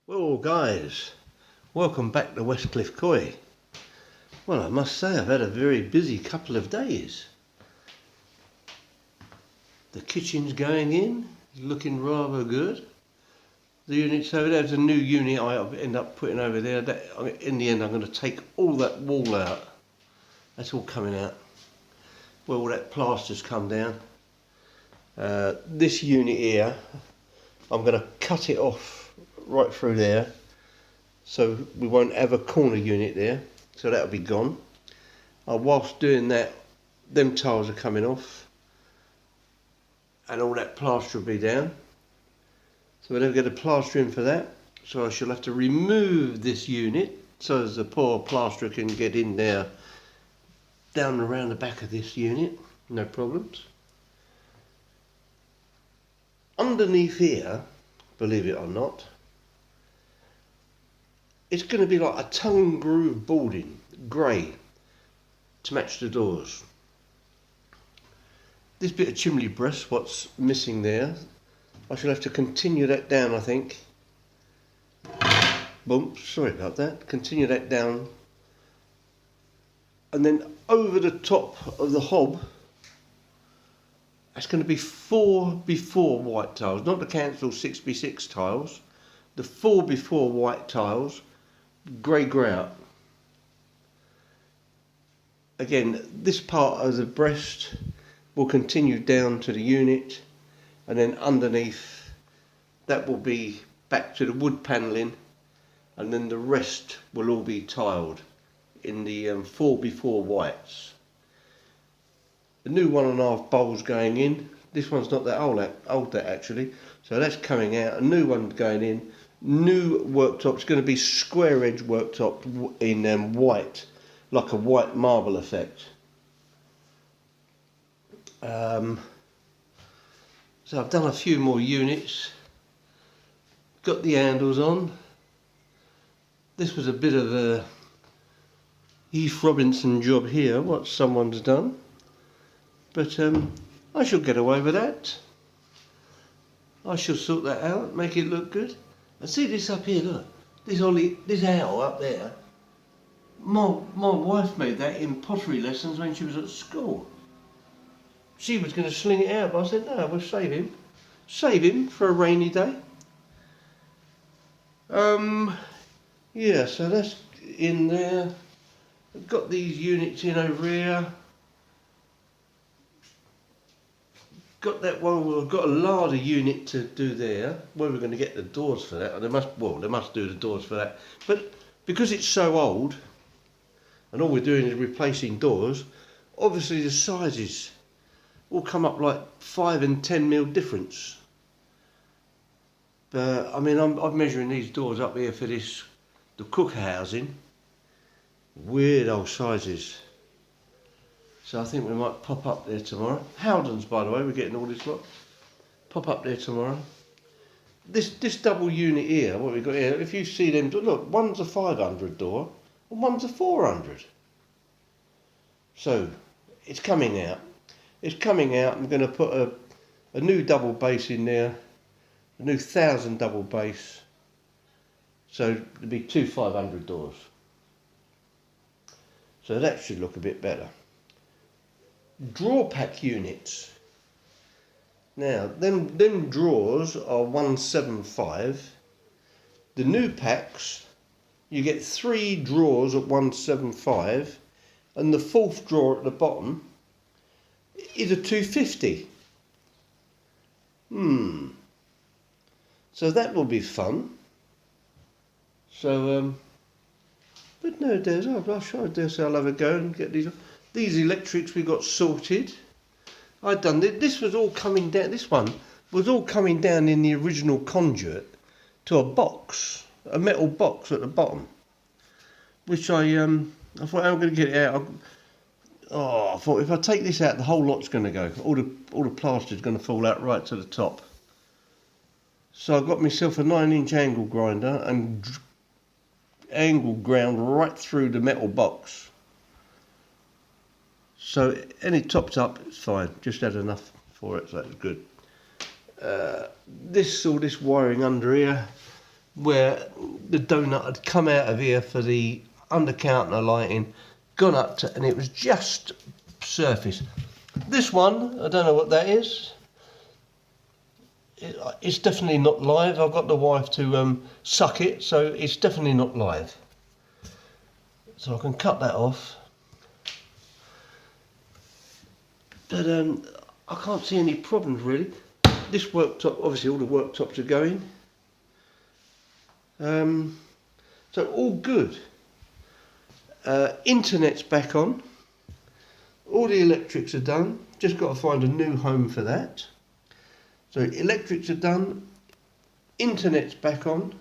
Well guys, welcome back to Westcliff Koi. Well, I must say I've had a very busy couple of days. The kitchen's going in, looking rather good. The unit's over there, there's a new unit I end up putting over there. In the end I'm going to take all that wall out. That's all coming out. Well, all that plaster's come down. This unit here, I'm going to cut it off right through there, so we won't have a corner unit there, so that'll be gone. Whilst doing that, them tiles are coming off and all that plaster will be down, so we'll never get a plaster in for that, so I shall have to remove this unit so as the poor plasterer can get in there down around the back of this unit, no problems. Underneath here, believe it or not, it's going to be like a tongue groove boarding, grey, to match the doors. This bit of chimney breast, what's missing there, I shall have to continue that down, I think. Boom, sorry about that. Continue that down. And then over the top of the hob, that's going to be 4x4 white tiles, not the council 6x6 tiles. The 4x4 white tiles, grey grout. Again, this part of the breast will continue down to the unit, and then underneath that will be back to the wood panelling, and then the rest will all be tiled in the 4x4 whites. The new 1.5 bowls going in. This one's not that old that actually, so that's coming out. A new one going in. New worktop. It's going to be square edge worktop in white, like a white marble effect. So I've done a few more units. Got the handles on. This was a bit of a Heath Robinson job here, what someone's done. But I shall get away with that. I shall sort that out, make it look good. And see this up here, look. This owl up there. My wife made that in pottery lessons when she was at school. She was going to sling it out, but I said, no, we'll save him. Save him for a rainy day. Yeah, so that's in there. I've got these units in over here. Got that one. We've got a larder unit to do there. Where we're going to get the doors for that? They must do the doors for that. But because it's so old, and all we're doing is replacing doors, obviously the sizes will come up like 5 and 10 mil difference. But I mean, I'm measuring these doors up here for the cook housing. Weird old sizes. So I think we might pop up there tomorrow. Howdens, by the way, we're getting all this lot. Pop up there tomorrow. This double unit here, what we've got here, if you see them, look, one's a 500 door and one's a 400. So it's coming out. It's coming out. I'm going to put a new double base in there, a new 1000 double base. So there'll be 2 500 doors. So that should look a bit better. Drawer pack units. Now, them drawers are 175. The new packs, you get 3 drawers at 175, and the 4th drawer at the bottom is a 250. So that will be fun. So, but no, I'll try to I'll have a go and get these electrics we got sorted. I'd done this was all coming down. This one was all coming down in the original conduit to a box, a metal box at the bottom, which I thought I'm going to get it out. I thought if I take this out, the whole lot's going to go. All the plaster's going to fall out right to the top. So I got myself a 9-inch angle grinder and angle ground right through the metal box. So any topped up, it's fine. Just had enough for it, so that's good. All this wiring under here, where the donut had come out of here for the under counter lighting, gone up to, and it was just surface. This one, I don't know what that is. It's definitely not live. I've got the wife to suck it, so it's definitely not live. So I can cut that off. But I can't see any problems really. This worktop, obviously all the worktops are going. So all good. Internet's back on. All the electrics are done. Just got to find a new home for that. So electrics are done. Internet's back on.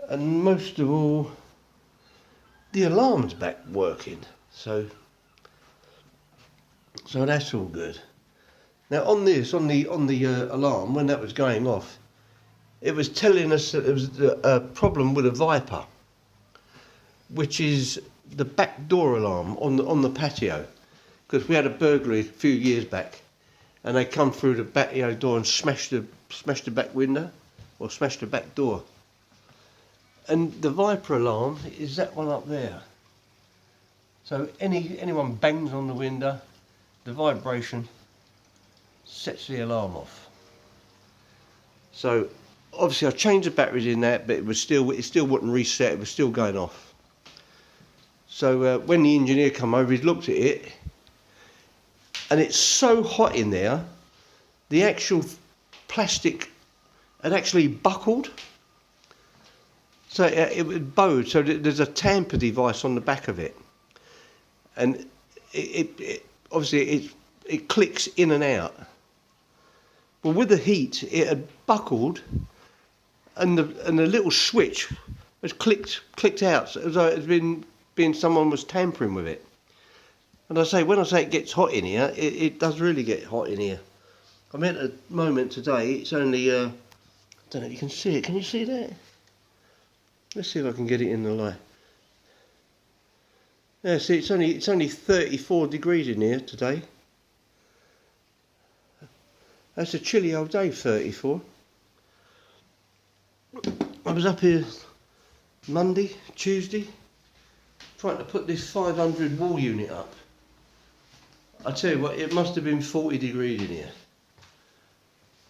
And most of all, the alarm's back working. So that's all good. Now on the alarm, when that was going off, it was telling us that there was a problem with a Viper, which is the back door alarm on the patio, because we had a burglary a few years back, and they come through the patio door and smashed the back window, or smashed the back door. And the Viper alarm is that one up there. So anyone bangs on the window, the vibration sets the alarm off. So obviously I changed the batteries in that, but it still wouldn't reset. It was still going off. So when the engineer come over, he looked at it, and it's so hot in there, the actual plastic had actually buckled. So it was bowed. So there's a tamper device on the back of it, and it obviously it clicks in and out. Well, with the heat, it had buckled, and the little switch was clicked out, so as though it had been someone was tampering with it. And when I say it gets hot in here, it does really get hot in here. I mean, at the moment today, it's only I don't know if you can see it. Can you see that? Let's see if I can get it in the light. Yeah, see, it's only 34 degrees in here today. That's a chilly old day, 34. I was up here Monday, Tuesday, trying to put this 500 wall unit up. I tell you what, it must have been 40 degrees in here.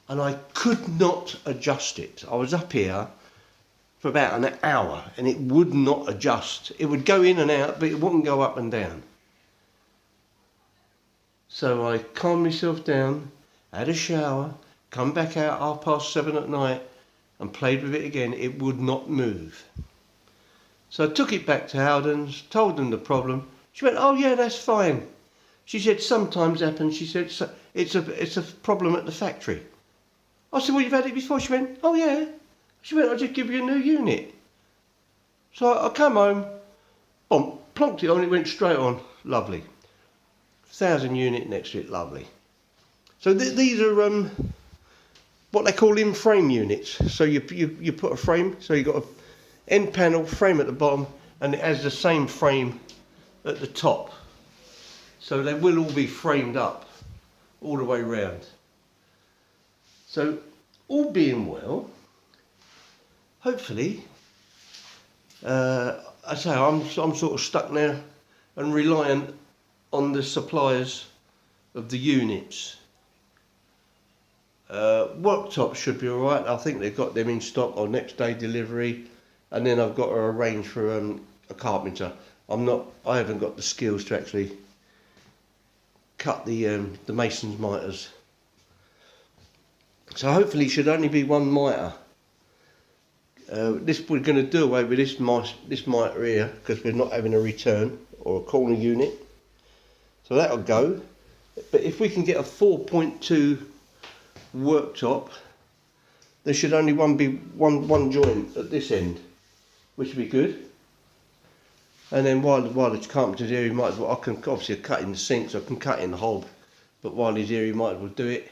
And I could not adjust it. I was up here for about an hour and it would not adjust. It would go in and out, but it wouldn't go up and down. So I calmed myself down, had a shower, come back out 7:30 at night and played with it again. It would not move. So I took it back to Howden's, told them the problem. She went, "Oh yeah, that's fine." She said, "Sometimes happens." She said, it's a problem at the factory." I said, "Well, you've had it before." She went, "Oh yeah." She went, "I'll just give you a new unit." So I come home, boom, plonked it on, it went straight on. Lovely. 1,000 unit next to it, lovely. So these are what they call in-frame units. So you put a frame, so you've got an end panel, frame at the bottom, and it has the same frame at the top. So they will all be framed up all the way round. So all being well, hopefully, I say I'm sort of stuck now and reliant on the suppliers of the units. Worktops should be alright. I think they've got them in stock or next day delivery, and then I've got to arrange for a carpenter. I haven't got the skills to actually cut the mason's miters. So hopefully it should only be one miter. We're going to do away with this miter here because we're not having a return or a corner unit. So that'll go. But if we can get a 4.2 worktop, there should only be one joint at this end, which would be good. And then while the carpenter's here, he might as well, I can obviously cut in the sink, so I can cut in the hob, but while he's here he might as well do it.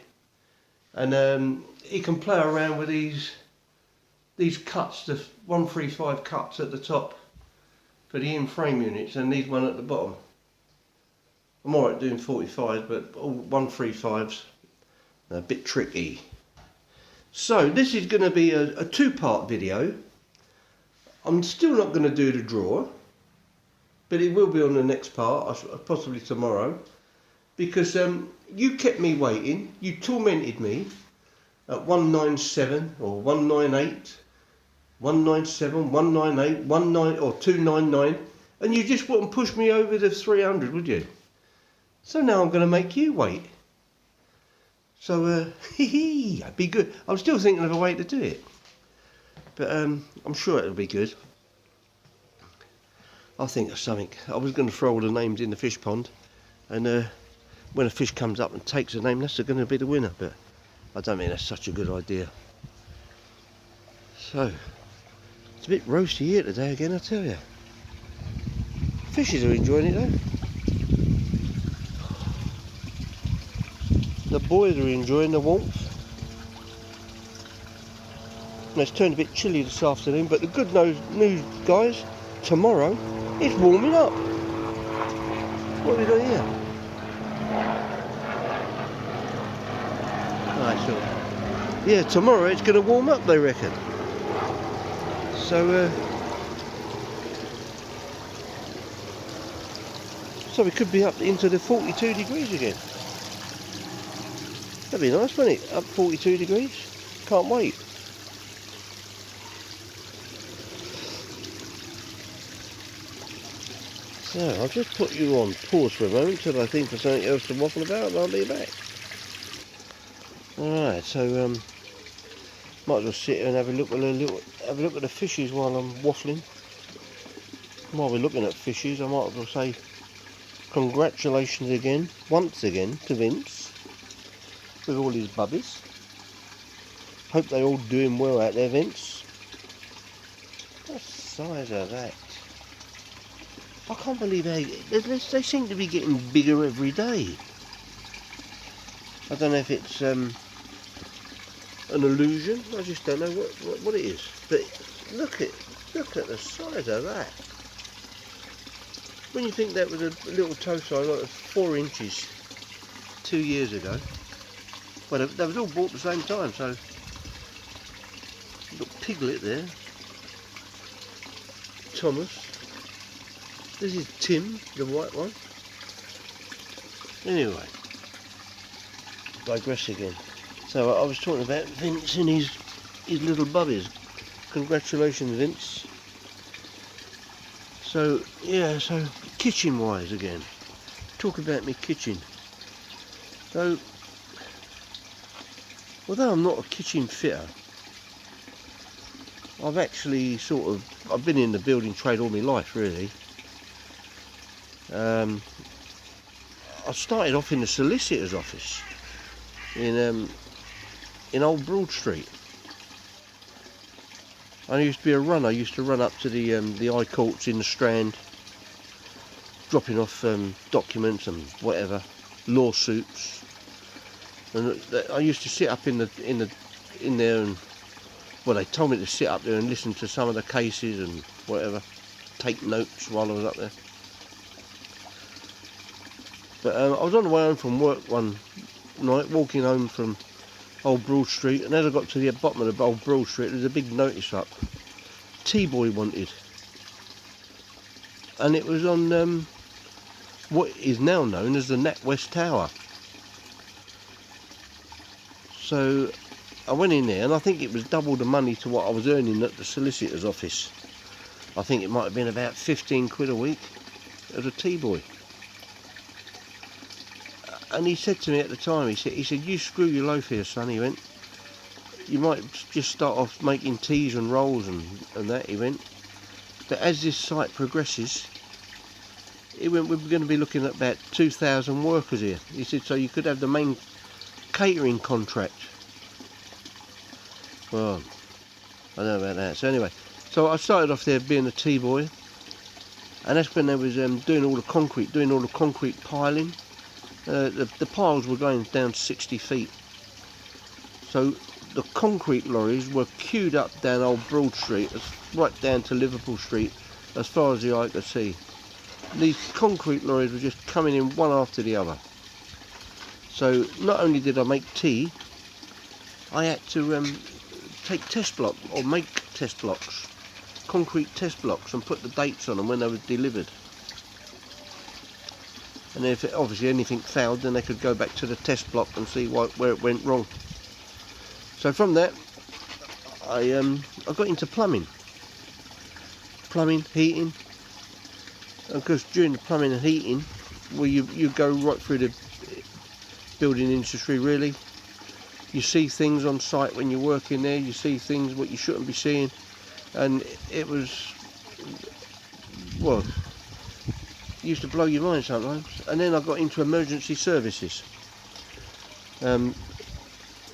And he can play around with these cuts, the 135 cuts at the top for the in-frame units, and these one at the bottom. I'm alright doing 45, but all 135s are a bit tricky. So this is going to be a two-part video. I'm still not going to do the drawer, but it will be on the next part, possibly tomorrow, because you kept me waiting. You tormented me at 197 or 198, 197, 198, 19 or 299, and you just wouldn't push me over the 300, would you? So now I'm going to make you wait. So be good. I'm still thinking of a way to do it, but I'm sure it'll be good. I'll think of something. I was going to throw all the names in the fish pond, and when a fish comes up and takes a name, that's going to be the winner. But I don't think that's such a good idea. So it's a bit roasty here today again, I tell you. Fishes are enjoying it though. The boys are enjoying the warmth. Now, it's turned a bit chilly this afternoon, but the good news, guys, tomorrow it's warming up. What have we got here? Right, so yeah, tomorrow it's going to warm up, they reckon. So we could be up into the 42 degrees again. That'd be nice, wouldn't it? Up 42 degrees. Can't wait. So I'll just put you on pause for a moment till I think of something else to waffle about, and I'll be back. Alright, so might as well sit here and have a look at the fishes while I'm waffling. While we're looking at fishes, I might as well say congratulations again, once again, to Vince with all his bubbies. Hope they're all doing well out there, Vince. What size are that? I can't believe they seem to be getting bigger every day. I don't know if it's an illusion. I just don't know what it is. But look at the size of that. When you think that was a little toe size, like 4 inches 2 years ago. Well, they was all bought at the same time, so little piglet there. Thomas. This is Tim, the white one. Anyway, digress again. So I was talking about Vince and his little bubbies. Congratulations, Vince. So yeah, so kitchen wise again. Talk about me kitchen. So although I'm not a kitchen fitter, I've actually I've been in the building trade all my life really. I started off in the solicitor's office in Old Broad Street. I used to be a runner. I used to run up to the High Courts in the Strand, dropping off documents and whatever, lawsuits. And I used to sit up in there, and well, they told me to sit up there and listen to some of the cases and whatever, take notes while I was up there. But I was on the way home from work one night, walking home from Old Broad Street, and as I got to the bottom of the Old Broad Street, there's a big notice up, T-boy wanted, and it was on what is now known as the NatWest Tower. So I went in there, and I think it was double the money to what I was earning at the solicitor's office. I think it might have been about 15 quid a week as a T-boy. And he said to me at the time, he said, you screw your loaf here, son, he went. You might just start off making teas and rolls and that, he went. But as this site progresses, he went, we're going to be looking at about 2,000 workers here. He said, so you could have the main catering contract. Well, I don't know about that. So anyway, so I started off there being a T-boy. And that's when they was doing all the concrete piling. The piles were going down 60 feet. So the concrete lorries were queued up down Old Broad Street, right down to Liverpool Street, as far as the eye could see. These concrete lorries were just coming in one after the other. So not only did I make tea, I had to take test blocks, or make test blocks, concrete test blocks, and put the dates on them when they were delivered. And if obviously anything failed, then they could go back to the test block and see where it went wrong. So from that, I got into plumbing, heating, because during the plumbing and heating, well, you go right through the building industry really. You see things on site when you're working there. You see things what you shouldn't be seeing, and it was, well, it used to blow your mind sometimes. And then I got into emergency services,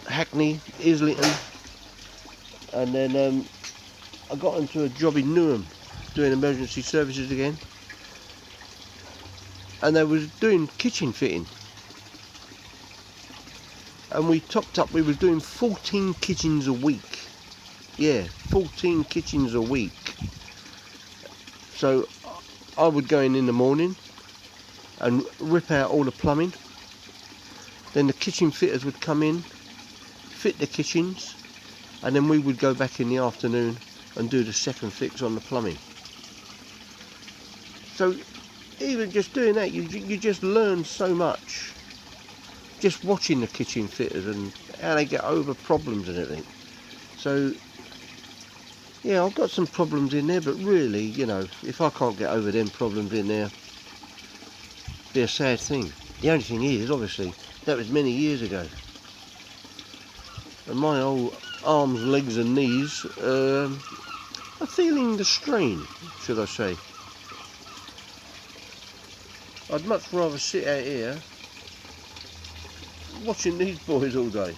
Hackney, Islington, and then I got into a job in Newham doing emergency services again, and they was doing kitchen fitting. And we topped up, we was doing 14 kitchens a week. Yeah, 14 kitchens a week. So I would go in the morning and rip out all the plumbing. Then the kitchen fitters would come in, fit the kitchens, and then we would go back in the afternoon and do the second fix on the plumbing. So even just doing that, you just learn so much. Just watching the kitchen fitters and how they get over problems and everything. So yeah, I've got some problems in there, but really, you know, if I can't get over them problems in there, it'd be a sad thing. The only thing is, obviously, that was many years ago, and my old arms, legs and knees are feeling the strain, should I say. I'd much rather sit out here watching these boys all day.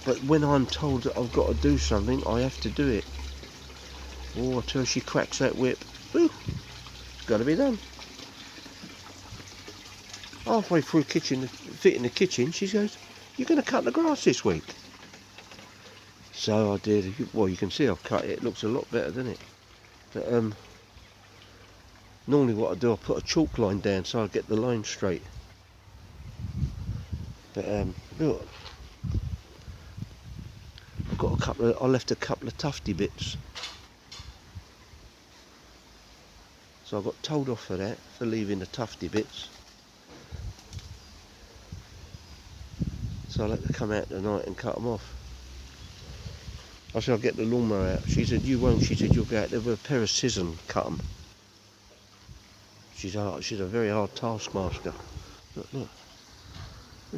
But when I'm told that I've got to do something, I have to do it. Oh, until she cracks that whip, woo, it's got to be done. Halfway through fitting the kitchen, she goes, "You're going to cut the grass this week?" So I did. Well, you can see I've cut it. It looks a lot better, doesn't it? But normally what I do, I put a chalk line down so I get the line straight. But look, I've got I left a couple of tufty bits, so I got told off for that, for leaving the tufty bits. So I had to come out tonight and cut them off. I said I'll get the lawnmower out. She said you won't. She said you'll go out there with a pair of scissors and cut them. She's a very hard taskmaster. Look.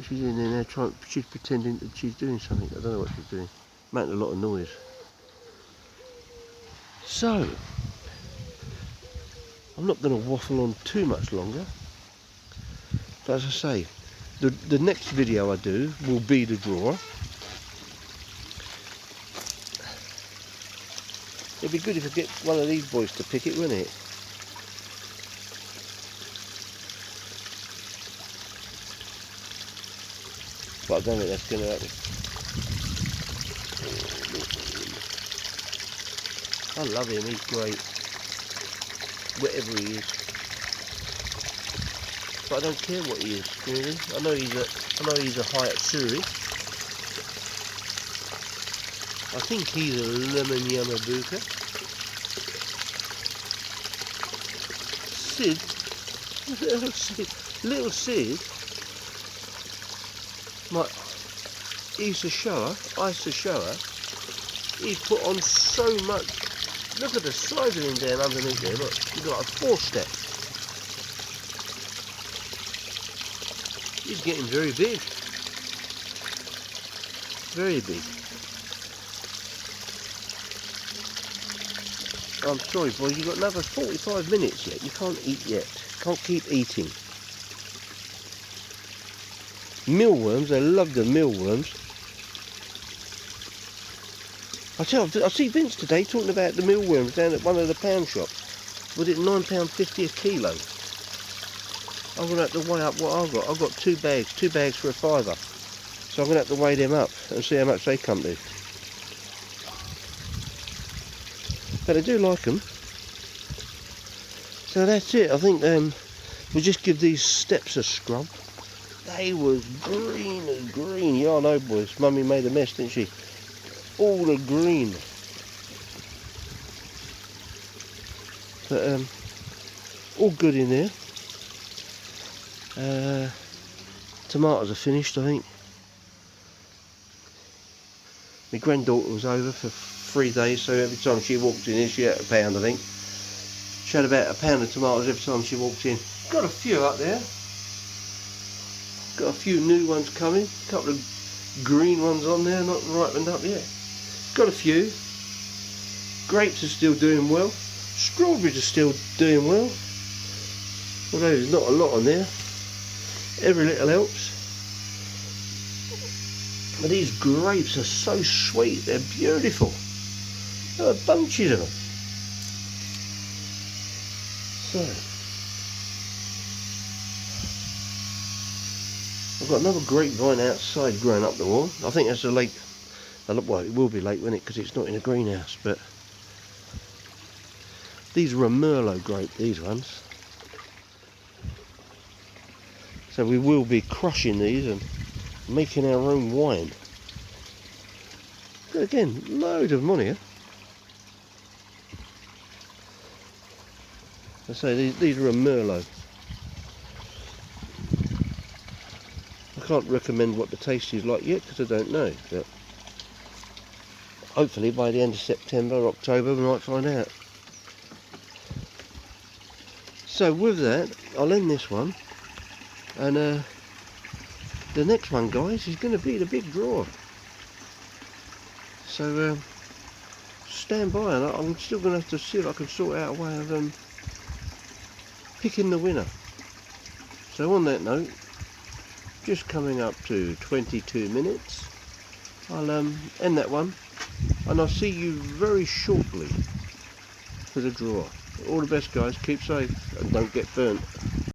She's in there she's pretending that she's doing something. I don't know what she's doing. Making a lot of noise. So, I'm not going to waffle on too much longer. But as I say, the next video I do will be the drawer. It'd be good if I get one of these boys to pick it, wouldn't it? But I don't think that's going to happen. I love him, he's great. Whatever he is. But I don't care what he is, really. I know he's a Hayat Suri. I think he's a lemon Yamabuka. Little Sid. He's a shower, ice a shower. He's put on so much. Look at the size of him down underneath there. Look, he's got a 4-step. He's getting very big. Very big. I'm sorry, boys, you've got another 45 minutes yet. You can't eat yet. Can't keep eating. Mealworms, I love the mealworms. I see Vince today talking about the mealworms down at one of the pound shops. Was it £9.50 a kilo? I'm going to have to weigh up what I've got. I've got 2 bags for a £5. So I'm going to have to weigh them up and see how much they come to. But I do like them. So that's it. I think we'll just give these steps a scrub. they was green as green. Yeah, I know, boys. Mummy made a mess, didn't she? All the green. But all good in there. Tomatoes are finished, I think. My granddaughter was over for 3 days, so every time she walked in here, she had a pound, I think. She had about a pound of tomatoes every time she walked in. Got a few up there. Got a few new ones coming. A couple of green ones on there, not ripened up yet. Got a few. Grapes are still doing well. Strawberries are still doing well. Although there's not a lot on there. Every little helps. But these grapes are so sweet, they're beautiful. There are bunches of them. So, I've got another grapevine outside growing up the wall. I think that's a late, well, it will be late, won't it, because it's not in a greenhouse, but these are a Merlot grape, these ones. So we will be crushing these and making our own wine. But again, load of money. I say these are a Merlot. I can't recommend what the taste is like yet because I don't know. But hopefully by the end of September or October we might find out. So with that, I'll end this one. And the next one, guys, is going to be the big draw. So stand by, and I'm still going to have to see if I can sort out a way of picking the winner. So on that note, just coming up to 22 minutes, I'll end that one, and I'll see you very shortly for the draw. All the best, guys. Keep safe and don't get burnt.